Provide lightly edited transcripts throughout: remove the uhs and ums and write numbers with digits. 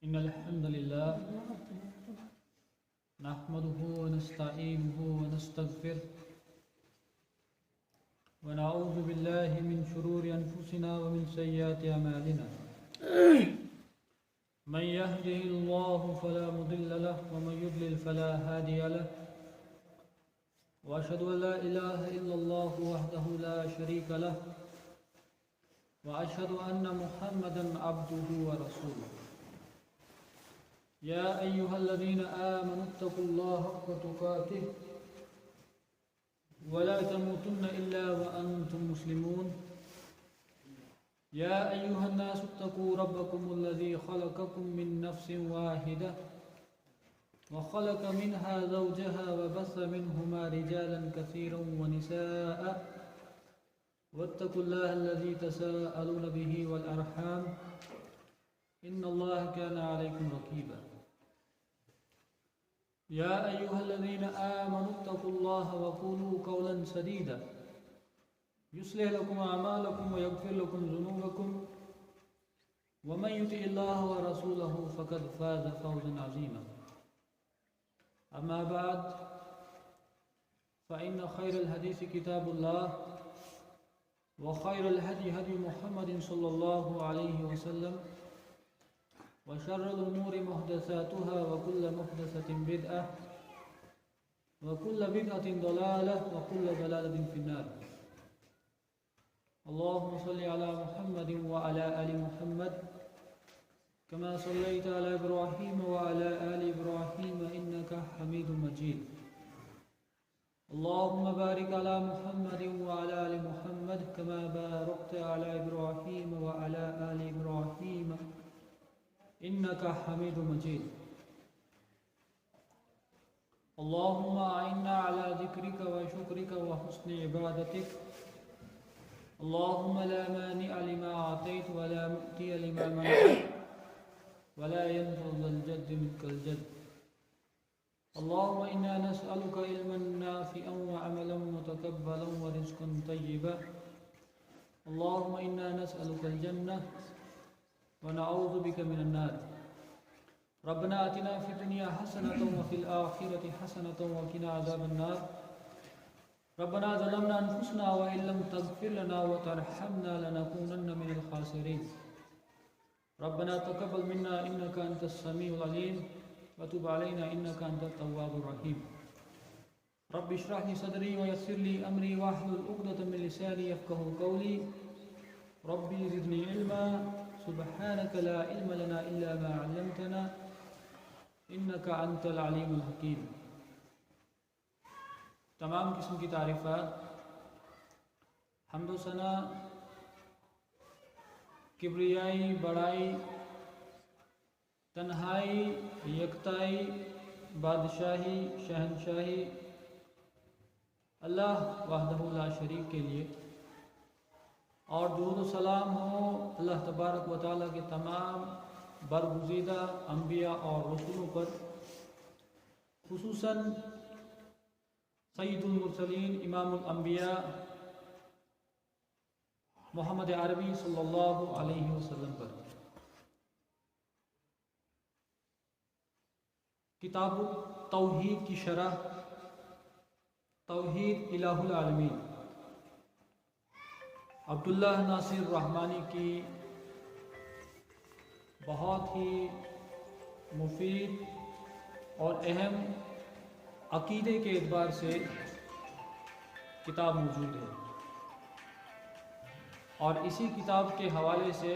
إن الحمد لله نحمده ونستعينه ونستغفره ونعوذ بالله من شرور أنفسنا ومن سيئات أعمالنا من يهده الله فلا مضل له ومن يضلل فلا هادي له وأشهد أن لا إله إلا الله وحده لا شريك له وأشهد أن محمدا عبده ورسوله يا أيها الذين آمنوا اتقوا الله حق تقاته ولا تموتن إلا وأنتم مسلمون يا أيها الناس اتقوا ربكم الذي خلقكم من نفس واحدة وخلق منها زوجها وبث منهما رجالا كثيرا ونساء واتقوا الله الذي تساءلون به والأرحام إن الله كان عليكم رقيبا يا أيها الذين آمنوا اتقوا الله وقولوا قولا سديدا يصلح لكم أعمالكم ويغفر لكم ذنوبكم ومن يطع الله ورسوله فقد فاز فوزا عظيما أما بعد فإن خير الحديث كتاب الله وخير الهدي هدي محمد صلى الله عليه وسلم وشر الأمور محدثاتها وكل محدثة بدعة وكل بدعة ضلالة وكل ضلالة في النار اللهم صل على محمد وعلى آل محمد كما صليت على إبراهيم وعلى آل إبراهيم إنك حميد مجيد اللهم بارك على محمد وعلى آل محمد كما باركت على إبراهيم وعلى آل إبراهيم إنك حميد مجيد اللهم أعنا على ذكرك وشكرك وحسن عبادتك اللهم لا مانع لما أعطيت ولا مؤتي لما منعت ولا ينفع ذا الجد منك الجد اللهم إنا نسألك علما نافعا وعملا متقبلا ورزقا طيبا اللهم إنا نسألك الجنة ونعوذ بك من النار ربنا آتنا في الدنيا حسنة وفي الآخرة حسنة وقنا عذاب النار ربنا ظلمنا أنفسنا وإن لم تغفر لنا وترحمنا لنكونن من الخاسرين ربنا تقبل منا إنك أنت السميع العليم وتب علينا إنك أنت التواب الرحيم رب اشرح لي صدري ويسر لي أمري واحلل عقدة من لساني يفقهوا قولي ربي زدني علما سبحانك لا علم لنا إلا ما علمتنا إنك أنت العليم الحكيم تمام قسم کی تعریفات حمد و ثنا کبریائی بڑائی تنہائی یکتائی بادشاہی شہنشاہی اللہ وحدہ لا شریک کے لیے اور درود و سلام ہو اللہ تبارک و تعالیٰ کے تمام برگزیدہ انبیاء اور رسولوں پر خصوصاً سید المرسلین امام الانبیاء محمد عربی صلی اللہ علیہ وسلم پر کتاب توحید کی شرح توحید الہ العالمین عبداللہ ناصر رحمانی کی بہت ہی مفید اور اہم عقیدے کے اعتبار سے کتاب موجود ہے اور اسی کتاب کے حوالے سے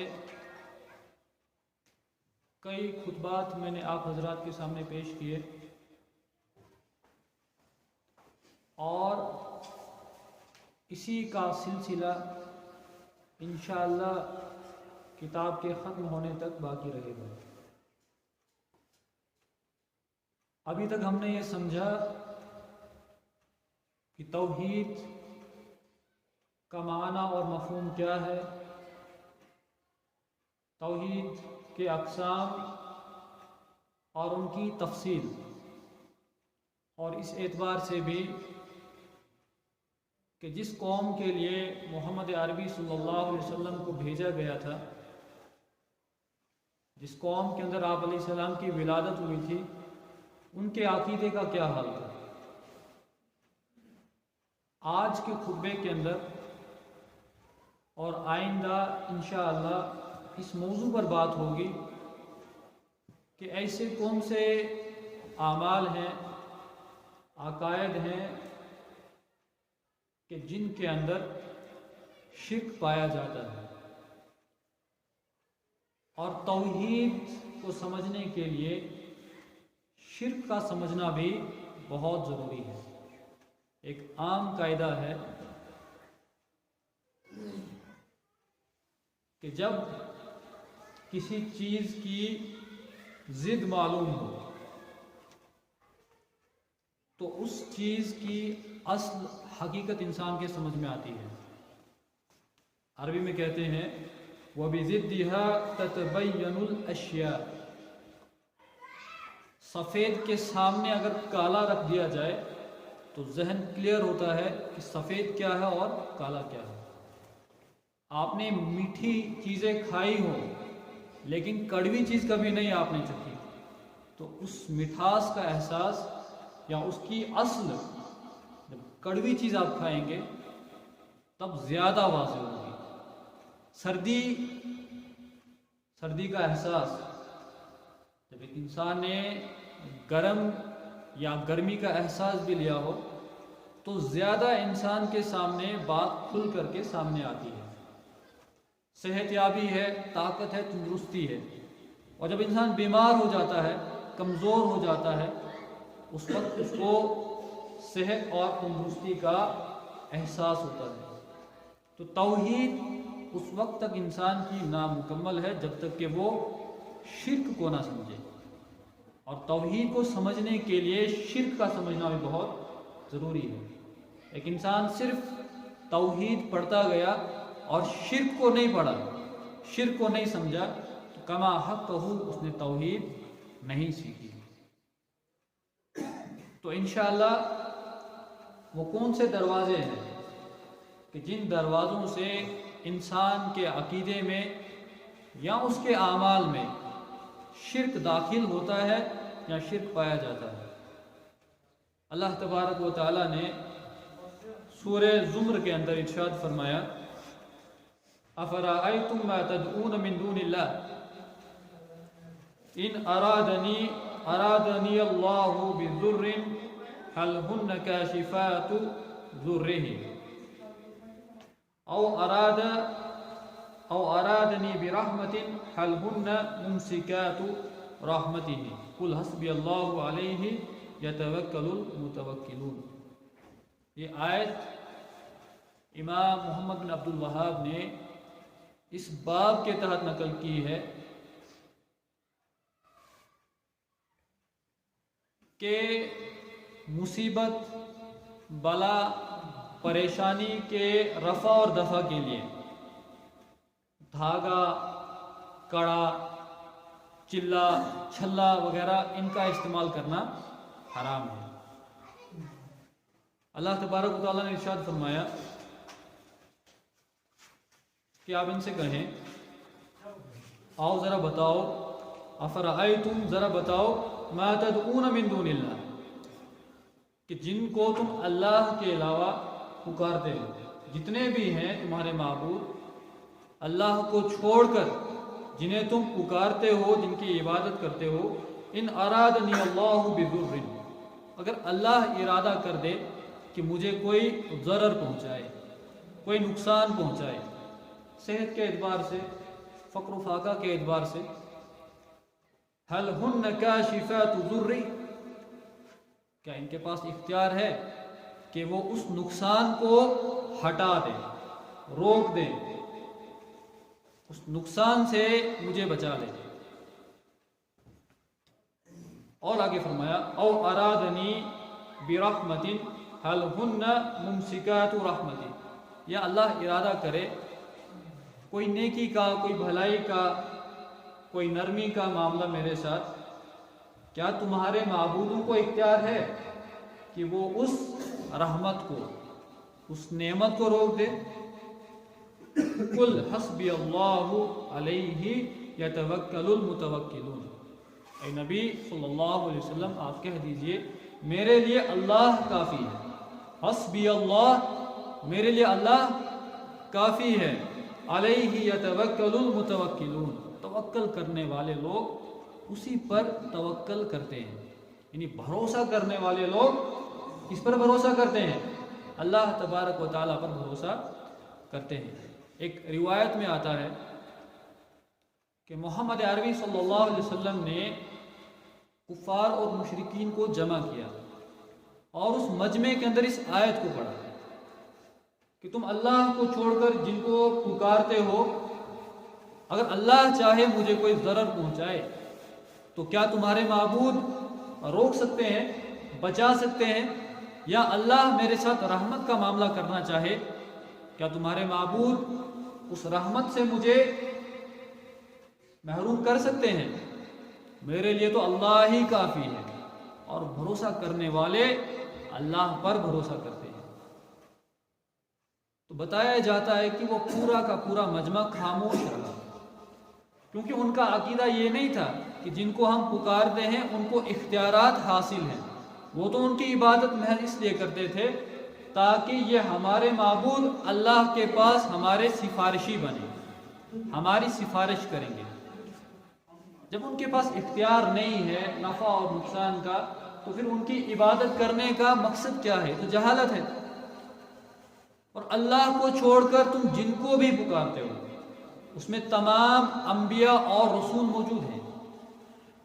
کئی خطبات میں نے آپ حضرات کے سامنے پیش کیے اور اسی کا سلسلہ انشاءاللہ کتاب کے ختم ہونے تک باقی رہے گا۔ ابھی تک ہم نے یہ سمجھا کہ توحید کا معنی اور مفہوم کیا ہے، توحید کے اقسام اور ان کی تفصیل، اور اس اعتبار سے بھی کہ جس قوم کے لیے محمد عربی صلی اللہ علیہ وسلم کو بھیجا گیا تھا جس قوم کے اندر آپ علیہ السلام کی ولادت ہوئی تھی، ان کے عقیدے کا کیا حال تھا۔ آج کے خطبے کے اندر اور آئندہ انشاءاللہ اس موضوع پر بات ہوگی کہ ایسے کون سے اعمال ہیں، عقائد ہیں کہ جن کے اندر شرک پایا جاتا ہے، اور توحید کو سمجھنے کے لیے شرک کا سمجھنا بھی بہت ضروری ہے۔ ایک عام قاعدہ ہے کہ جب کسی چیز کی ضد معلوم ہو تو اس چیز کی اصل حقیقت انسان کے سمجھ میں آتی ہے۔ عربی میں کہتے ہیں وَبِضِدِّهَا تَتَبَيَّنُ الْأَشْيَاءُ، سفید کے سامنے اگر کالا رکھ دیا جائے تو ذہن کلیئر ہوتا ہے کہ سفید کیا ہے اور کالا کیا ہے۔ آپ نے میٹھی چیزیں کھائی ہوں لیکن کڑوی چیز کبھی نہیں آپ نے چکھی، تو اس مٹھاس کا احساس یا اس کی اصل جب کڑوی چیز آپ کھائیں گے تب زیادہ واضح ہوگی۔ سردی کا احساس جب ایک انسان نے گرم یا گرمی کا احساس بھی لیا ہو تو زیادہ انسان کے سامنے بات کھل کر کے سامنے آتی ہے، صحت یابی ہے، طاقت ہے، تندرستی ہے۔ اور جب انسان بیمار ہو جاتا ہے، کمزور ہو جاتا ہے، اس وقت اس کو صحت اور تندرستی کا احساس ہوتا ہے۔ تو توحید اس وقت تک انسان کی نامکمل ہے جب تک کہ وہ شرک کو نہ سمجھے، اور توحید کو سمجھنے کے لیے شرک کا سمجھنا بھی بہت ضروری ہے۔ ایک انسان صرف توحید پڑھتا گیا اور شرک کو نہیں پڑھا، شرک کو نہیں سمجھا، تو کما حق کہو اس نے توحید نہیں سیکھی۔ تو انشاءاللہ وہ کون سے دروازے ہیں کہ جن دروازوں سے انسان کے عقیدے میں یا اس کے اعمال میں شرک داخل ہوتا ہے یا شرک پایا جاتا ہے۔ اللہ تبارک و تعالی نے سورہ زمر کے اندر ارشاد فرمایا افرأیتم ما تدعون من دون اللہ ان ارادنی اللہ بضر هل هن کاشفات ضره او ارادنی برحمت هل هن ممسکات رحمته قل حسبی اللہ علیہ یتوکل المتوکلون۔ یہ آیت امام محمد بن عبد الوہاب نے اس باب کے تحت نقل کی ہے کہ مصیبت، بلا، پریشانی کے رفع اور دفع کے لیے دھاگا، کڑا، چلا، چھلا وغیرہ ان کا استعمال کرنا حرام ہے۔ اللہ تبارک و تعالیٰ نے ارشاد فرمایا کہ آپ ان سے کہیں آؤ ذرا بتاؤ، افرأیتم ذرا بتاؤ، ما تدعون من دون اللہ، کہ جن کو تم اللہ کے علاوہ پکارتے ہو، جتنے بھی ہیں تمہارے معبود، اللہ کو چھوڑ کر جنہیں تم پکارتے ہو، جن کی عبادت کرتے ہو، ان ارادنی اللہ بضر، اگر اللہ ارادہ کر دے کہ مجھے کوئی ضرر پہنچائے، کوئی نقصان پہنچائے، صحت کے اعتبار سے، فقر و فاقہ کے اعتبار سے، هل هن کاشفات ضر، کیا ان کے پاس اختیار ہے کہ وہ اس نقصان کو ہٹا دیں، روک دیں، اس نقصان سے مجھے بچا لیں۔ اور آگے فرمایا او ارادنی برحمت هل هن ممسکات رحمتی، یا اللہ ارادہ کرے کوئی نیکی کا، کوئی بھلائی کا، کوئی نرمی کا معاملہ میرے ساتھ، کیا تمہارے معبودوں کو اختیار ہے کہ وہ اس رحمت کو، اس نعمت کو روک دے؟ قل حسبی اللہ علیہ یتوکل المتوکلون۔ اے نبی صلی اللہ علیہ وسلم آپ کہہ دیجئے میرے لیے اللہ کافی ہے، حسبی اللہ، میرے لیے اللہ کافی ہے، علیہ یتوکل المتوکلون، توکل کرنے والے لوگ اسی پر توکل کرتے ہیں، یعنی بھروسہ کرنے والے لوگ کس پر بھروسہ کرتے ہیں؟ اللہ تبارک و تعالیٰ پر بھروسہ کرتے ہیں۔ ایک روایت میں آتا ہے کہ محمد عربی صلی اللہ علیہ وسلم نے کفار اور مشرکین کو جمع کیا اور اس مجمع کے اندر اس آیت کو پڑھا کہ تم اللہ کو چھوڑ کر جن کو پکارتے ہو، اگر اللہ چاہے مجھے کوئی ضرر پہنچائے تو کیا تمہارے معبود روک سکتے ہیں، بچا سکتے ہیں؟ یا اللہ میرے ساتھ رحمت کا معاملہ کرنا چاہے، کیا تمہارے معبود اس رحمت سے مجھے محروم کر سکتے ہیں؟ میرے لیے تو اللہ ہی کافی ہے، اور بھروسہ کرنے والے اللہ پر بھروسہ کرتے ہیں۔ تو بتایا جاتا ہے کہ وہ پورا کا پورا مجمع خاموش رہا، کیونکہ ان کا عقیدہ یہ نہیں تھا کہ جن کو ہم پکارتے ہیں ان کو اختیارات حاصل ہیں، وہ تو ان کی عبادت محض اس لیے کرتے تھے تاکہ یہ ہمارے معبود اللہ کے پاس ہمارے سفارشی بنے، ہماری سفارش کریں گے۔ جب ان کے پاس اختیار نہیں ہے نفع اور نقصان کا، تو پھر ان کی عبادت کرنے کا مقصد کیا ہے؟ تو جہالت ہے۔ اور اللہ کو چھوڑ کر تم جن کو بھی پکارتے ہو اس میں تمام انبیاء اور رسول موجود ہیں،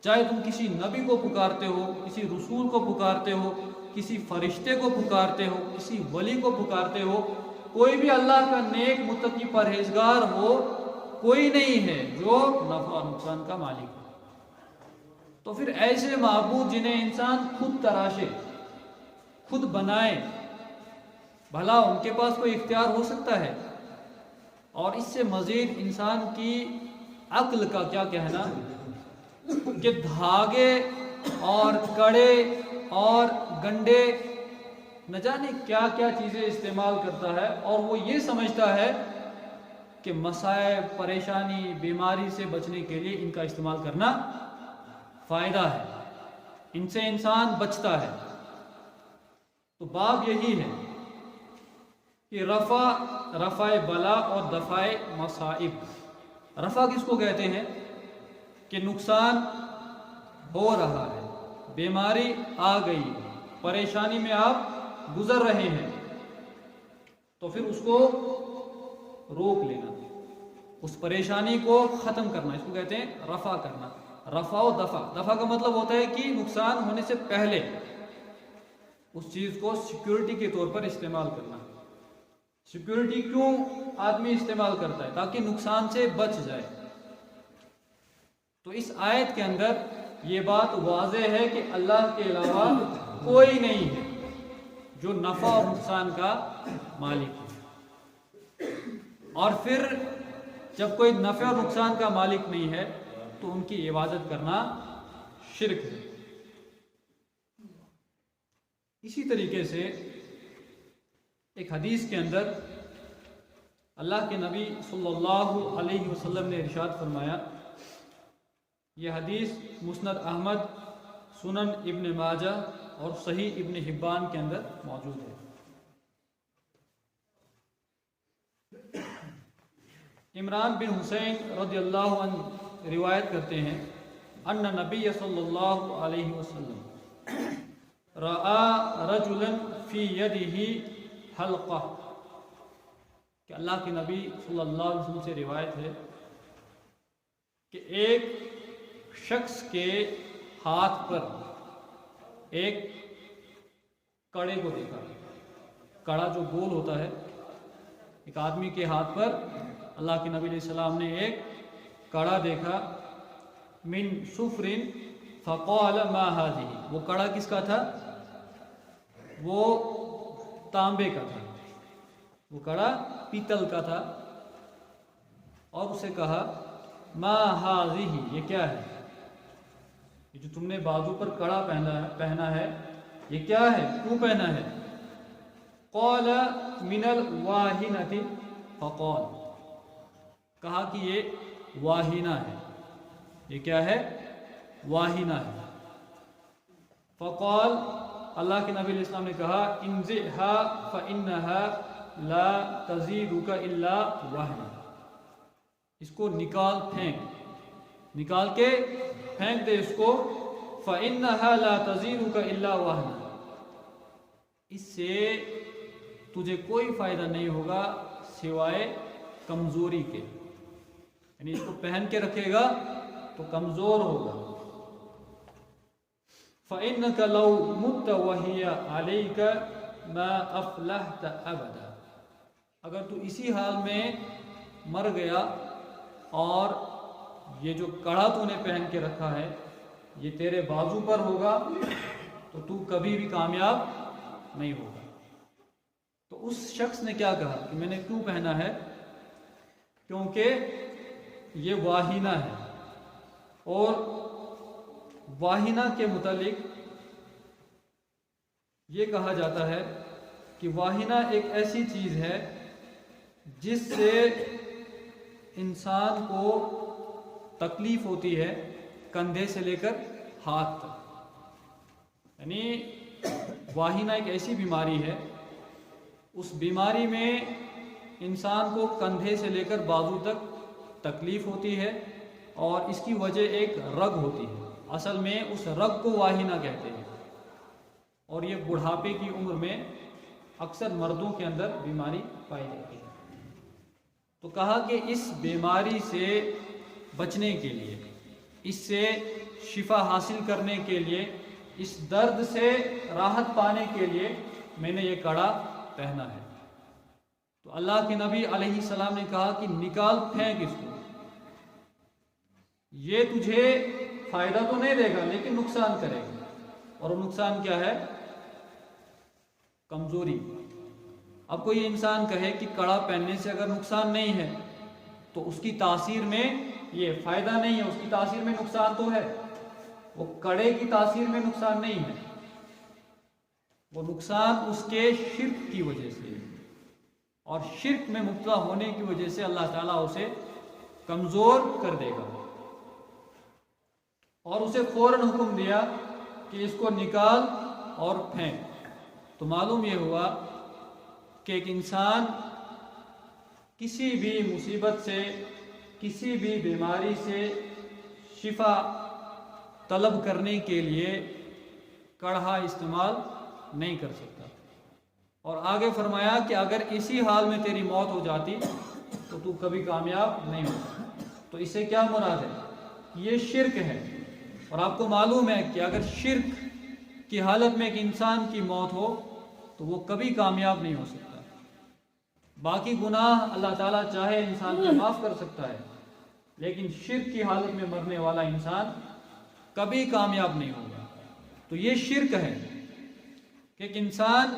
چاہے تم کسی نبی کو پکارتے ہو، کسی رسول کو پکارتے ہو، کسی فرشتے کو پکارتے ہو، کسی ولی کو پکارتے ہو، کوئی بھی اللہ کا نیک متقی پرہیزگار ہو، کوئی نہیں ہے جو نفع اور نقصان کا مالک ہو۔ تو پھر ایسے معبود جنہیں انسان خود تراشے، خود بنائے، بھلا ان کے پاس کوئی اختیار ہو سکتا ہے؟ اور اس سے مزید انسان کی عقل کا کیا کہنا کہ دھاگے اور کڑے اور گنڈے نہ جانے کیا کیا چیزیں استعمال کرتا ہے، اور وہ یہ سمجھتا ہے کہ مسائب، پریشانی، بیماری سے بچنے کے لیے ان کا استعمال کرنا فائدہ ہے، ان سے انسان بچتا ہے۔ تو باب یہی ہے کہ رفع بلا اور دفع مصائب۔ رفع کس کو کہتے ہیں؟ کہ نقصان ہو رہا ہے، بیماری آ گئی، پریشانی میں آپ گزر رہے ہیں، تو پھر اس کو روک لینا، اس پریشانی کو ختم کرنا، اس کو کہتے ہیں رفع کرنا۔ رفع و دفع، دفع کا مطلب ہوتا ہے کہ نقصان ہونے سے پہلے اس چیز کو سیکیورٹی کے طور پر استعمال کرنا۔ سیکیورٹی کیوں آدمی استعمال کرتا ہے؟ تاکہ نقصان سے بچ جائے۔ تو اس آیت کے اندر یہ بات واضح ہے کہ اللہ کے علاوہ کوئی نہیں ہے جو نفع اور نقصان کا مالک ہے، اور پھر جب کوئی نفع اور نقصان کا مالک نہیں ہے تو ان کی عبادت کرنا شرک ہے۔ اسی طریقے سے ایک حدیث کے اندر اللہ کے نبی صلی اللہ علیہ وسلم نے ارشاد فرمایا، یہ حدیث مسند احمد، سنن ابن ماجہ اور صحیح ابن حبان کے اندر موجود ہے۔ عمران بن حسین رضی اللہ عنہ روایت کرتے ہیں ان نبی صلی اللہ علیہ وسلم رأى رجلا فی یدہ حلقہ، کہ اللہ کے نبی صلی اللہ علیہ وسلم سے روایت ہے کہ ایک شخص کے ہاتھ پر ایک کڑے کو دیکھا۔ کڑا جو گول ہوتا ہے، ایک آدمی کے ہاتھ پر اللہ کے نبی علیہ السلام نے ایک کڑا دیکھا، من صفر فقال ما هذه، وہ کڑا کس کا تھا؟ وہ تانبے کا تھا، وہ کڑا پیتل کا تھا، اور اسے کہا ما هذه، یہ کیا ہے؟ یہ جو تم نے بازو پر کڑا پہنا ہے یہ کیا ہے؟ کیوں پہنا ہے؟ قال من الواہنۃ، فقال، کہا کہ یہ واہنہ ہے، یہ کیا ہے؟ واہینہ ہے۔ فقال، اللہ کے نبی علیہ السلام نے کہا انزعها فإنها لا تزيدك إلا وهنا، اس کو نکال نکال کے پھینک دے اس کو، فإنها لا تزيدك إلا وهنا، اس سے تجھے کوئی فائدہ نہیں ہوگا سوائے کمزوری کے، یعنی اس کو پہن کے رکھے گا تو کمزور ہوگا۔ فَإِنَّكَ لَوْ مُتَّ وَهِيَ عَلَيْكَ مَا أَفْلَحْتَ أَبَدًا، اگر تو اسی حال میں مر گیا اور یہ جو کڑا تو نے پہن کے رکھا ہے یہ تیرے بازو پر ہوگا تو تو کبھی بھی کامیاب نہیں ہوگا۔ تو اس شخص نے کیا کہا کہ میں نے کیوں پہنا ہے؟ کیونکہ یہ واہینہ ہے، اور واہینہ کے متعلق یہ کہا جاتا ہے کہ واہینہ ایک ایسی چیز ہے جس سے انسان کو تکلیف ہوتی ہے کندھے سے لے کر ہاتھ تک، یعنی واہینہ ایک ایسی بیماری ہے، اس بیماری میں انسان کو کندھے سے لے کر بازو تک تکلیف ہوتی ہے، اور اس کی وجہ ایک رگ ہوتی ہے، اصل میں اس رگ کو واہینہ کہتے ہیں، اور یہ بڑھاپے کی عمر میں اکثر مردوں کے اندر بیماری پائی جاتی ہے۔ تو کہا کہ اس بیماری سے بچنے کے لیے، اس سے شفا حاصل کرنے کے لیے، اس درد سے راحت پانے کے لیے میں نے یہ کڑا پہنا ہے۔ تو اللہ کے نبی علیہ السلام نے کہا کہ نکال پھینک اس کو، یہ تجھے فائدہ تو نہیں دے گا لیکن نقصان کرے گا، اور وہ نقصان کیا ہے؟ کمزوری۔ اب کوئی انسان کہے کہ کڑا پہننے سے اگر نقصان نہیں ہے تو اس کی تاثیر میں یہ فائدہ نہیں ہے، اس کی تاثیر میں نقصان تو ہے، وہ کڑے کی تاثیر میں نقصان نہیں ہے، وہ نقصان اس کے شرک کی وجہ سے، اور شرک میں مبتلا ہونے کی وجہ سے اللہ تعالیٰ اسے کمزور کر دے گا، اور اسے فوراً حکم دیا کہ اس کو نکال اور پھینک۔ تو معلوم یہ ہوا کہ ایک انسان کسی بھی مصیبت سے، کسی بھی بیماری سے شفا طلب کرنے کے لیے کڑھا استعمال نہیں کر سکتا، اور آگے فرمایا کہ اگر اسی حال میں تیری موت ہو جاتی تو تو کبھی کامیاب نہیں ہوتا۔ تو اس سے کیا مراد ہے؟ یہ شرک ہے، اور آپ کو معلوم ہے کہ اگر شرک کی حالت میں ایک انسان کی موت ہو تو وہ کبھی کامیاب نہیں ہو سکتا۔ باقی گناہ اللہ تعالیٰ چاہے انسان کو معاف کر سکتا ہے، لیکن شرک کی حالت میں مرنے والا انسان کبھی کامیاب نہیں ہوگا۔ تو یہ شرک ہے کہ ایک انسان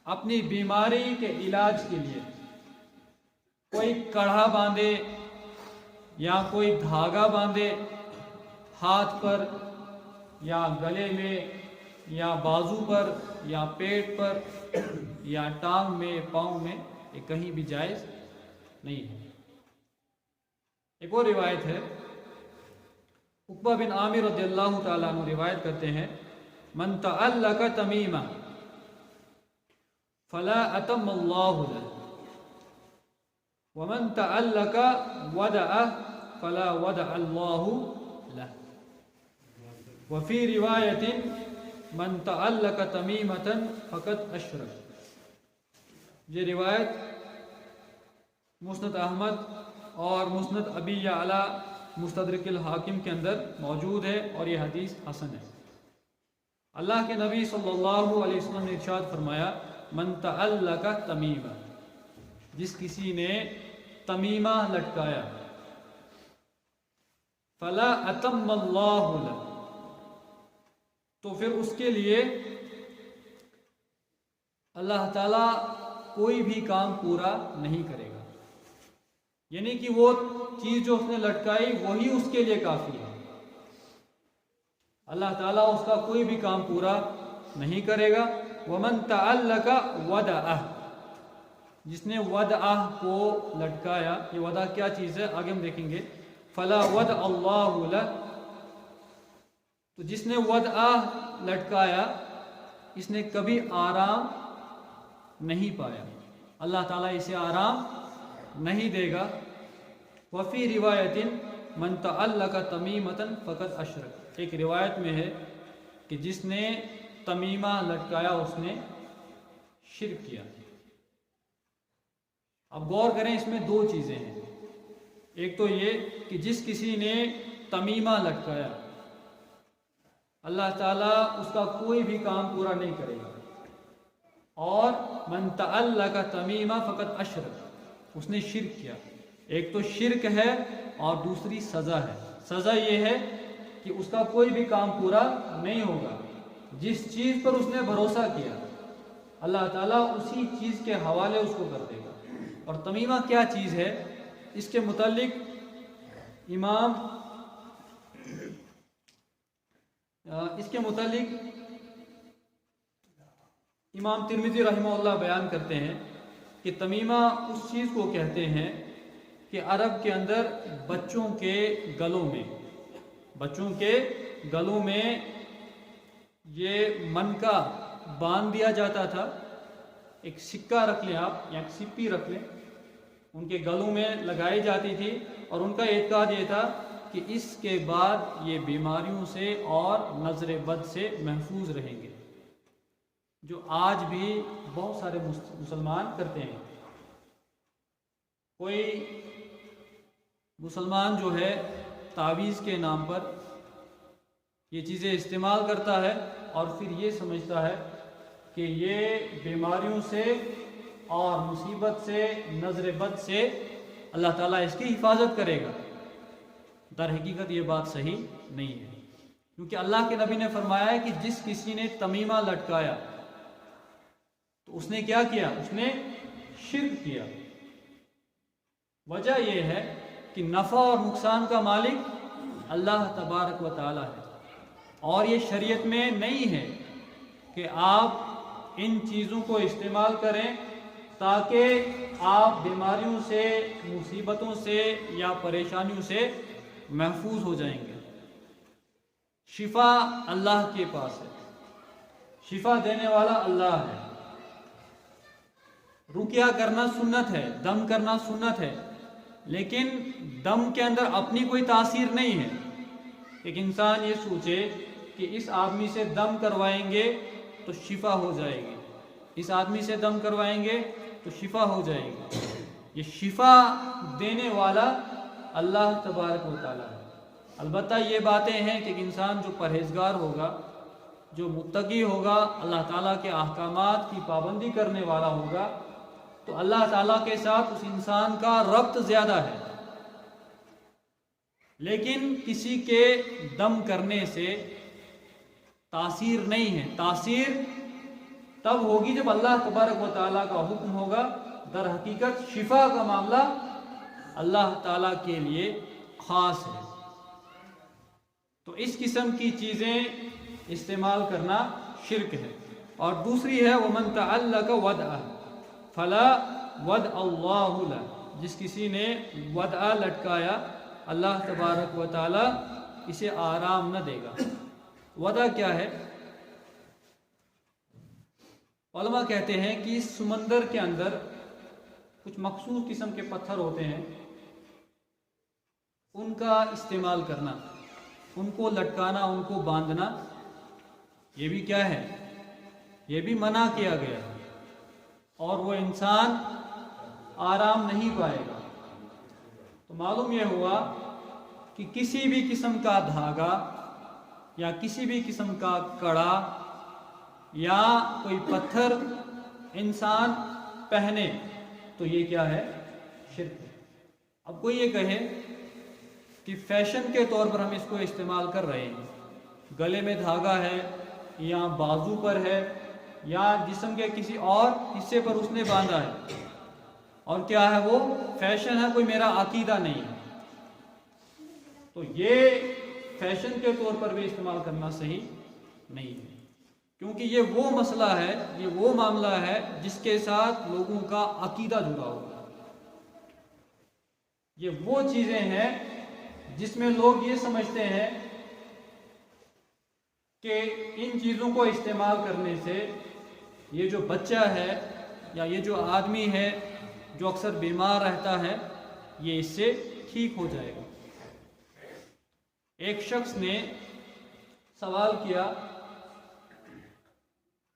اپنی بیماری کے علاج کے لیے کوئی کڑھا باندھے یا کوئی دھاگا باندھے ہاتھ پر یا گلے میں یا بازو پر یا پیٹ پر یا ٹانگ میں، پاؤں میں، یہ کہیں بھی جائز نہیں ہے۔ ایک اور روایت ہے، عقبہ بن عامر رضی اللہ تعالیٰ عنہ روایت کرتے ہیں، من تعلق تمیمہ فلا اتم اللہ لہ ومن تعلق ودعہ فلا ودع اللہ لہ وفی روایت من تعلق تمیمة فقد اشرک۔ یہ روایت مسند احمد اور مسند ابی یعلا مستدرک الحاکم کے اندر موجود ہے، اور یہ حدیث حسن ہے۔ اللہ کے نبی صلی اللہ علیہ وسلم نے ارشاد فرمایا، من تعلق تمیمہ، جس کسی نے تمیمہ لٹکایا، فلا اتم اللہ لہ، تو پھر اس کے لیے اللہ تعالیٰ کوئی بھی کام پورا نہیں کرے گا، یعنی کہ وہ چیز جو اس نے لٹکائی وہی اس کے لیے کافی ہے، اللہ تعالیٰ اس کا کوئی بھی کام پورا نہیں کرے گا۔ ومن تعلق ودعہ، جس نے ودعہ کو لٹکایا، یہ ودعہ کیا چیز ہے آگے ہم دیکھیں گے، فلا ودع اللہ لہ، تو جس نے ودع لٹکایا اس نے کبھی آرام نہیں پایا، اللہ تعالیٰ اسے آرام نہیں دے گا۔ وفی روایت من تعلق تمیمۃ فقد اشرک، ایک روایت میں ہے کہ جس نے تمیمہ لٹکایا اس نے شرک کیا۔ اب غور کریں، اس میں دو چیزیں ہیں، ایک تو یہ کہ جس کسی نے تمیمہ لٹکایا اللہ تعالیٰ اس کا کوئی بھی کام پورا نہیں کرے گا، اور من تعلق تمیمہ فقد اشرک، اس نے شرک کیا۔ ایک تو شرک ہے اور دوسری سزا ہے۔ سزا یہ ہے کہ اس کا کوئی بھی کام پورا نہیں ہوگا، جس چیز پر اس نے بھروسہ کیا اللہ تعالیٰ اسی چیز کے حوالے اس کو کر دے گا۔ اور تمیمہ کیا چیز ہے، اس کے متعلق امام ترمذی رحمہ اللہ بیان کرتے ہیں کہ تمیمہ اس چیز کو کہتے ہیں کہ عرب کے اندر بچوں کے گلوں میں یہ منکا باندھ دیا جاتا تھا، ایک سکہ رکھ لیں آپ یا ایک سپی رکھ لیں، ان کے گلوں میں لگائی جاتی تھی، اور ان کا اعتقاد یہ تھا کہ اس کے بعد یہ بیماریوں سے اور نظر بد سے محفوظ رہیں گے، جو آج بھی بہت سارے مسلمان کرتے ہیں۔ کوئی مسلمان جو ہے تعویذ کے نام پر یہ چیزیں استعمال کرتا ہے اور پھر یہ سمجھتا ہے کہ یہ بیماریوں سے اور مصیبت سے نظر بد سے اللہ تعالیٰ اس کی حفاظت کرے گا۔ در حقیقت یہ بات صحیح نہیں ہے، کیونکہ اللہ کے نبی نے فرمایا ہے کہ جس کسی نے تمیمہ لٹکایا تو اس نے کیا کیا، اس نے شرک کیا۔ وجہ یہ ہے کہ نفع اور نقصان کا مالک اللہ تبارک و تعالی ہے، اور یہ شریعت میں نہیں ہے کہ آپ ان چیزوں کو استعمال کریں تاکہ آپ بیماریوں سے، مصیبتوں سے یا پریشانیوں سے محفوظ ہو جائیں گے۔ شفا اللہ کے پاس ہے، شفا دینے والا اللہ ہے۔ رقیہ کرنا سنت ہے، دم کرنا سنت ہے، لیکن دم کے اندر اپنی کوئی تاثیر نہیں ہے۔ ایک انسان یہ سوچے کہ اس آدمی سے دم کروائیں گے تو شفا ہو جائے گی، اس آدمی سے دم کروائیں گے تو شفا ہو جائے گی۔ یہ شفا دینے والا اللہ تبارک و تعالیٰ ہے۔ البتہ یہ باتیں ہیں کہ ایک انسان جو پرہیزگار ہوگا، جو متقی ہوگا، اللہ تعالیٰ کے احکامات کی پابندی کرنے والا ہوگا، تو اللہ تعالیٰ کے ساتھ اس انسان کا ربط زیادہ ہے۔ لیکن کسی کے دم کرنے سے تاثیر نہیں ہے، تاثیر تب ہوگی جب اللہ تبارک و تعالیٰ کا حکم ہوگا۔ در حقیقت شفا کا معاملہ اللہ تعالیٰ کے لیے خاص ہے۔ تو اس قسم کی چیزیں استعمال کرنا شرک ہے۔ اور دوسری ہے وَمَن تَعَلَّقَ وَدْعَ فَلَا وَدْعَ اللَّهُ لَهُ، جس کسی نے ودع لٹکایا اللہ تبارک و تعالی اسے آرام نہ دے گا۔ ودع کیا ہے؟ علماء کہتے ہیں کہ سمندر کے اندر کچھ مخصوص قسم کے پتھر ہوتے ہیں، ان کا استعمال کرنا، ان کو لٹکانا، ان کو باندھنا، یہ بھی کیا ہے؟ یہ بھی منع کیا گیا ہے، اور وہ انسان آرام نہیں پائے گا۔ تو معلوم یہ ہوا کہ کسی بھی قسم کا دھاگا یا کسی بھی قسم کا کڑا یا کوئی پتھر انسان پہنے تو یہ کیا ہے؟ شرک ہے۔ اب کوئی یہ کہے کہ فیشن کے طور پر ہم اس کو استعمال کر رہے ہیں، گلے میں دھاگا ہے یا بازو پر ہے یا جسم کے کسی اور حصے پر اس نے باندھا ہے، اور کیا ہے؟ وہ فیشن ہے، کوئی میرا عقیدہ نہیں ہے۔ تو یہ فیشن کے طور پر بھی استعمال کرنا صحیح نہیں ہے، کیونکہ یہ وہ مسئلہ ہے، یہ وہ معاملہ ہے جس کے ساتھ لوگوں کا عقیدہ جڑا ہوا ہے۔ یہ وہ چیزیں ہیں جس میں لوگ یہ سمجھتے ہیں کہ ان چیزوں کو استعمال کرنے سے یہ جو بچہ ہے یا یہ جو آدمی ہے جو اکثر بیمار رہتا ہے یہ اس سے ٹھیک ہو جائے گا۔ ایک شخص نے سوال کیا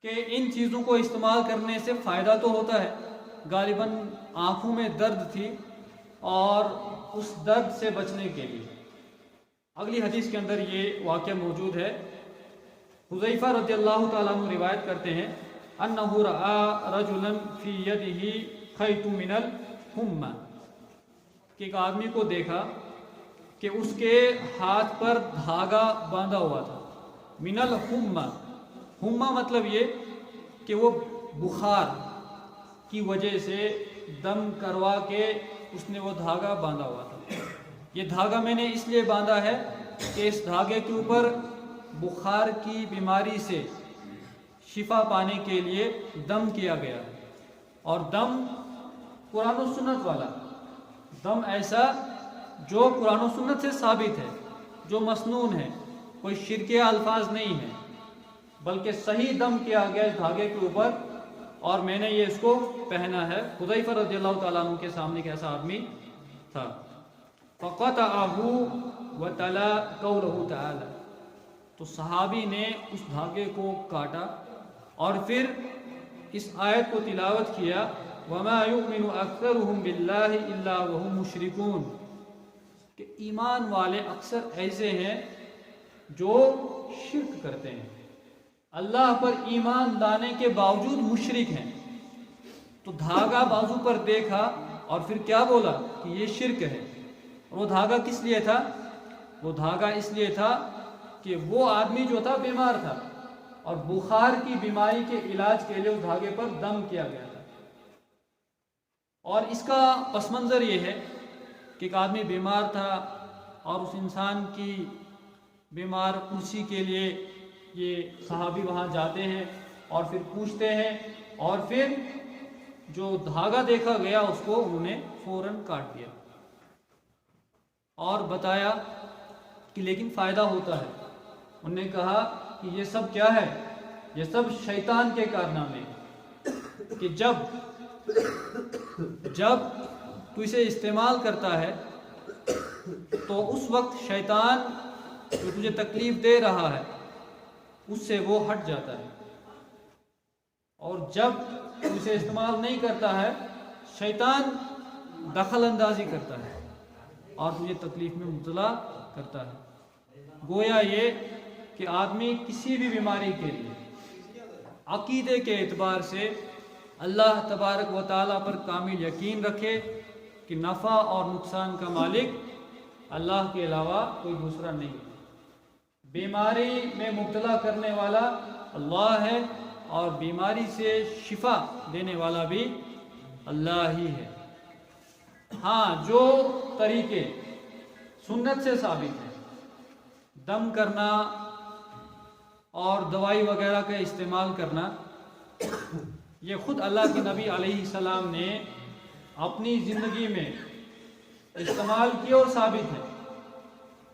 کہ ان چیزوں کو استعمال کرنے سے فائدہ تو ہوتا ہے، غالباً آنکھوں میں درد تھی اور اس درد سے بچنے کے لیے۔ اگلی حدیث کے اندر یہ واقعہ موجود ہے۔ حذیفہ رضی اللہ تعالیٰ عنہ روایت کرتے ہیں انہ رأى رجلا فی یدہ خیط من الحمى، کہ ایک آدمی کو دیکھا کہ اس کے ہاتھ پر دھاگا باندھا ہوا تھا۔ من الحمى، حمى مطلب یہ کہ وہ بخار کی وجہ سے دم کروا کے اس نے وہ دھاگا باندھا ہوا تھا۔ یہ دھاگا میں نے اس لیے باندھا ہے کہ اس دھاگے کے اوپر بخار کی بیماری سے شفا پانے کے لیے دم کیا گیا ہے، اور دم قرآن و سنت والا دم، ایسا جو قرآن و سنت سے ثابت ہے، جو مسنون ہے، کوئی شرکیہ الفاظ نہیں ہے، بلکہ صحیح دم کیا گیا اس دھاگے کے اوپر، اور میں نے یہ اس کو پہنا ہے۔ حذیفہ رضی اللہ تعالیٰ عنہ کے سامنے ایک ایسا آدمی تھا۔ فَقَطَعَهُ وَتَلَا قَوْلَهُ تَعَالَى، تو صحابی نے اس دھاگے کو کاٹا اور پھر اس آیت کو تلاوت کیا، وَمَا يُؤْمِنُ أَكْثَرُهُمْ بِاللَّهِ إِلَّا وَهُمْ مُشْرِكُونَ، کہ ایمان والے اکثر ایسے ہیں جو شرک کرتے ہیں، اللہ پر ایمان لانے کے باوجود مشرک ہیں۔ تو دھاگا بازو پر دیکھا اور پھر کیا بولا کہ یہ شرک ہے۔ اور وہ دھاگا کس لیے تھا؟ وہ دھاگا اس لیے تھا کہ وہ آدمی جو تھا بیمار تھا اور بخار کی بیماری کے علاج کے لیے اس دھاگے پر دم کیا گیا تھا۔ اور اس کا پس منظر یہ ہے کہ ایک آدمی بیمار تھا اور اس انسان کی بیمار کرسی کے لیے یہ صحابی وہاں جاتے ہیں اور پھر پوچھتے ہیں، اور پھر جو دھاگا دیکھا گیا اس کو انہوں نے فوراً کاٹ دیا اور بتایا کہ لیکن فائدہ ہوتا ہے۔ انہوں نے کہا کہ یہ سب کیا ہے؟ یہ سب شیطان کے کارنامے، کہ جب تو اسے استعمال کرتا ہے تو اس وقت شیطان جو تجھے تکلیف دے رہا ہے اس سے وہ ہٹ جاتا ہے، اور جب تو اسے استعمال نہیں کرتا ہے شیطان دخل اندازی کرتا ہے اور تجھے تکلیف میں مبتلا کرتا ہے۔ گویا یہ کہ آدمی کسی بھی بیماری کے لیے عقیدے کے اعتبار سے اللہ تبارک و تعالیٰ پر کامل یقین رکھے کہ نفع اور نقصان کا مالک اللہ کے علاوہ کوئی دوسرا نہیں ہے۔ بیماری میں مبتلا کرنے والا اللہ ہے اور بیماری سے شفا دینے والا بھی اللہ ہی ہے۔ ہاں، جو طریقے سنت سے ثابت ہیں، دم کرنا اور دوائی وغیرہ کا استعمال کرنا، یہ خود اللہ کے نبی علیہ السلام نے اپنی زندگی میں استعمال کیا اور ثابت ہے،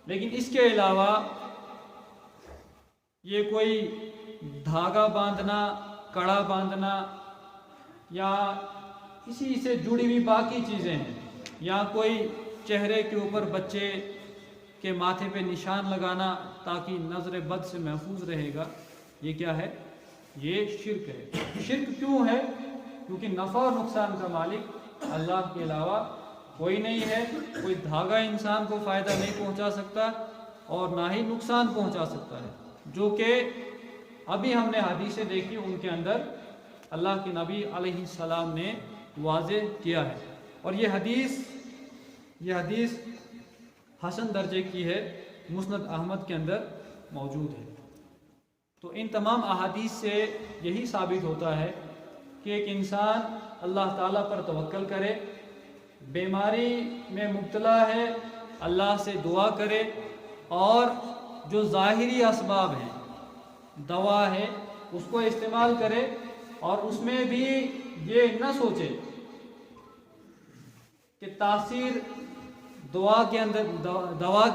لیکن اس کے علاوہ یہ کوئی دھاگا باندھنا، کڑا باندھنا یا اسی سے جڑی ہوئی باقی چیزیں ہیں، یا کوئی چہرے کے اوپر بچے کے ماتھے پہ نشان لگانا تاکہ نظر بد سے محفوظ رہے گا، یہ کیا ہے؟ یہ شرک ہے۔ شرک کیوں ہے؟ کیونکہ نفع اور نقصان کا مالک اللہ کے علاوہ کوئی نہیں ہے۔ کوئی دھاگا انسان کو فائدہ نہیں پہنچا سکتا اور نہ ہی نقصان پہنچا سکتا ہے، جو کہ ابھی ہم نے حدیثیں دیکھی، ان کے اندر اللہ کے نبی علیہ السلام نے واضح کیا ہے۔ اور یہ حدیث حسن درجے کی ہے، مسند احمد کے اندر موجود ہے۔ تو ان تمام احادیث سے یہی ثابت ہوتا ہے کہ ایک انسان اللہ تعالیٰ پر توکل کرے، بیماری میں مبتلا ہے اللہ سے دعا کرے، اور جو ظاہری اسباب ہیں، دوا ہے، اس کو استعمال کرے، اور اس میں بھی یہ نہ سوچے کہ تاثیر دوا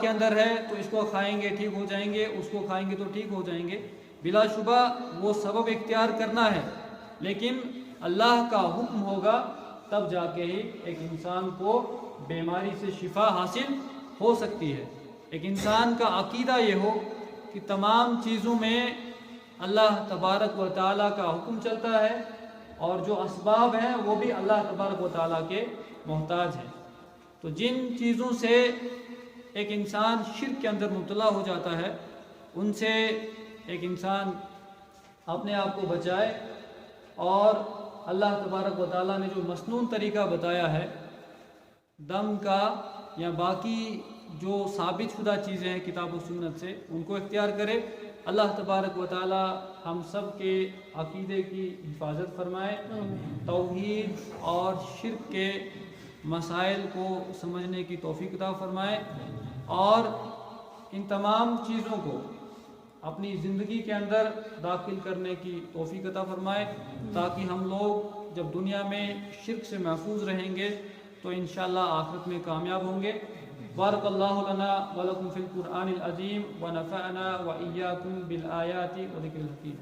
کے اندر ہے تو اس کو کھائیں گے ٹھیک ہو جائیں گے، اس کو کھائیں گے تو ٹھیک ہو جائیں گے، بلا شبہ وہ سبب اختیار کرنا ہے، لیکن اللہ کا حکم ہوگا تب جا کے ہی ایک انسان کو بیماری سے شفا حاصل ہو سکتی ہے۔ ایک انسان کا عقیدہ یہ ہو کہ تمام چیزوں میں اللہ تبارک و تعالیٰ کا حکم چلتا ہے، اور جو اسباب ہیں وہ بھی اللہ تبارک و تعالیٰ کے محتاج ہیں۔ تو جن چیزوں سے ایک انسان شرک کے اندر مبتلا ہو جاتا ہے، ان سے ایک انسان اپنے آپ کو بچائے، اور اللہ تبارک و تعالیٰ نے جو مسنون طریقہ بتایا ہے دم کا یا باقی جو ثابت شدہ چیزیں ہیں کتاب و سنت سے، ان کو اختیار کرے۔ اللہ تبارک و تعالیٰ ہم سب کے عقیدے کی حفاظت فرمائے، توحید اور شرک کے مسائل کو سمجھنے کی توفیق عطا فرمائے، اور ان تمام چیزوں کو اپنی زندگی کے اندر داخل کرنے کی توفیق عطا فرمائے، تاکہ ہم لوگ جب دنیا میں شرک سے محفوظ رہیں گے تو انشاءاللہ آخرت میں کامیاب ہوں گے۔ بارک اللہ لنا ولکم فی القرآن العظیم ونفعنا وإیاکم بالآیات وذکر الحکیم۔